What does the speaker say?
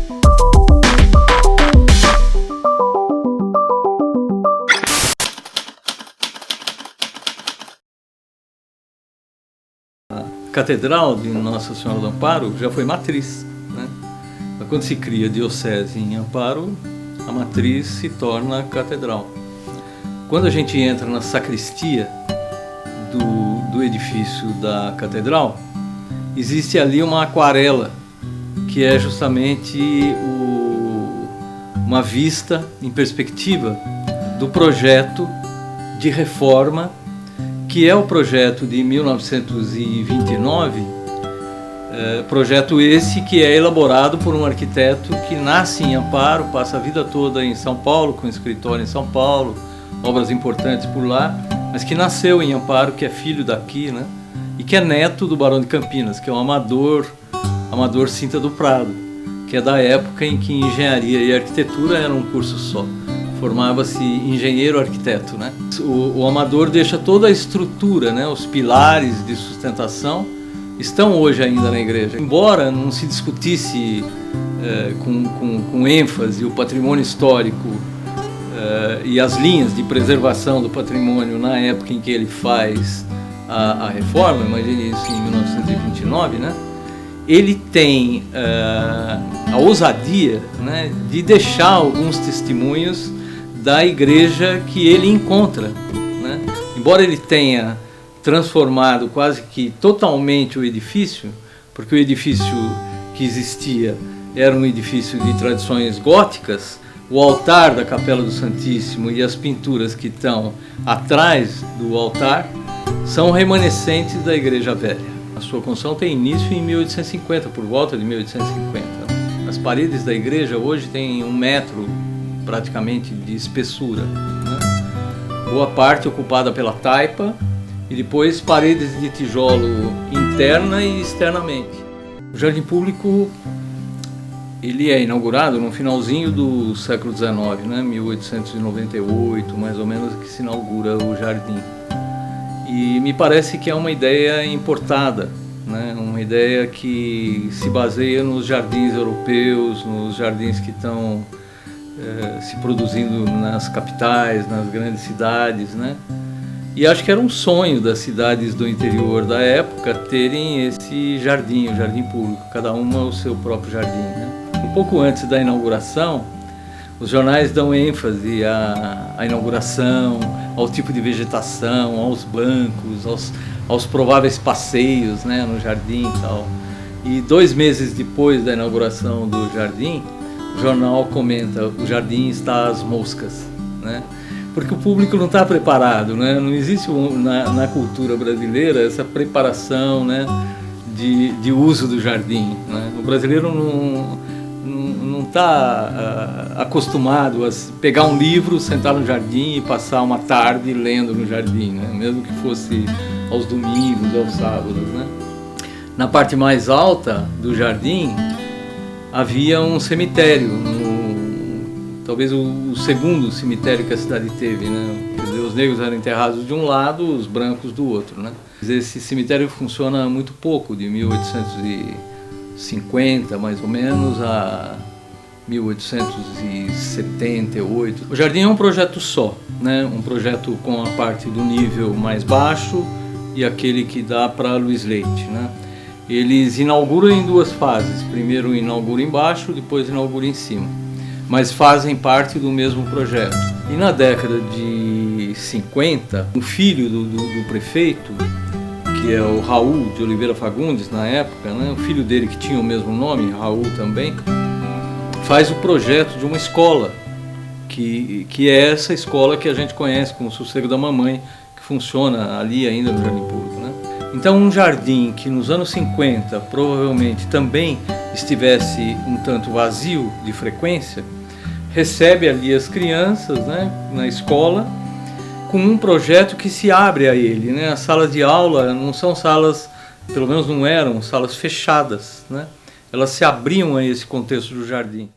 A Catedral de Nossa Senhora do Amparo já foi matriz, né? Quando se cria a diocese em Amparo, a matriz se torna catedral. Quando a gente entra na sacristia do edifício da catedral, existe ali uma aquarela, que é justamente uma vista em perspectiva do projeto de reforma, que é o projeto de 1929, projeto esse que é elaborado por um arquiteto que nasce em Amparo, passa a vida toda em São Paulo, com escritório em São Paulo, obras importantes por lá, mas que nasceu em Amparo, que é filho daqui, né? E que é neto do Barão de Campinas, que é um Amador Cinta do Prado, que é da época em que engenharia e arquitetura eram um curso só. Formava-se engenheiro-arquiteto, né? O Amador deixa toda a estrutura, né? Os pilares de sustentação estão hoje ainda na igreja. Embora não se discutisse com ênfase o patrimônio histórico e as linhas de preservação do patrimônio na época em que ele faz a reforma, imagine isso em 1929, né? Ele tem a ousadia, né, de deixar alguns testemunhos da igreja que ele encontra, né? Embora ele tenha transformado quase que totalmente o edifício, porque o edifício que existia era um edifício de tradições góticas, o altar da Capela do Santíssimo e as pinturas que estão atrás do altar são remanescentes da Igreja Velha. A sua construção tem início em 1850, por volta de 1850. As paredes da igreja hoje têm 1 metro praticamente de espessura, né? Boa parte ocupada pela taipa e depois paredes de tijolo interna e externamente. O Jardim Público ele é inaugurado no finalzinho do século XIX, né? 1898, mais ou menos, que se inaugura o jardim. E me parece que é uma ideia importada, né? Uma ideia que se baseia nos jardins europeus, nos jardins que estão se produzindo nas capitais, nas grandes cidades, né? E acho que era um sonho das cidades do interior da época terem esse jardim, o jardim público, cada uma o seu próprio jardim, né? Um pouco antes da inauguração, os jornais dão ênfase à inauguração, ao tipo de vegetação, aos bancos, aos prováveis passeios, né, no jardim e tal. E 2 meses depois da inauguração do jardim, o jornal comenta: o jardim está às moscas, né? Porque o público não está preparado, né? Não existe na cultura brasileira essa preparação, né, de uso do jardim, né? O brasileiro não está acostumado a pegar um livro, sentar no jardim e passar uma tarde lendo no jardim, né? Mesmo que fosse aos domingos, aos sábados, né? Na parte mais alta do jardim havia um cemitério, talvez o segundo cemitério que a cidade teve, né? Quer dizer, os negros eram enterrados de um lado, os brancos do outro, né? Esse cemitério funciona há muito pouco, de 1850 mais ou menos a 1878. O jardim é um projeto só, né? Um projeto com a parte do nível mais baixo e aquele que dá para Luiz Leite, né? Eles inauguram em 2 fases, primeiro inauguram embaixo, depois inauguram em cima, mas fazem parte do mesmo projeto. E na década de 50, um filho do prefeito, que é o Raul de Oliveira Fagundes na época, né? O filho dele, que tinha o mesmo nome, Raul também, faz o projeto de uma escola, que é essa escola que a gente conhece como Sossego da Mamãe, que funciona ali ainda no Jardim Público, né? Então, um jardim que nos anos 50 provavelmente também estivesse um tanto vazio de frequência, recebe ali as crianças, né, na escola, com um projeto que se abre a ele, né? As salas de aula não são salas, pelo menos não eram salas fechadas, né? Elas se abriam a esse contexto do jardim.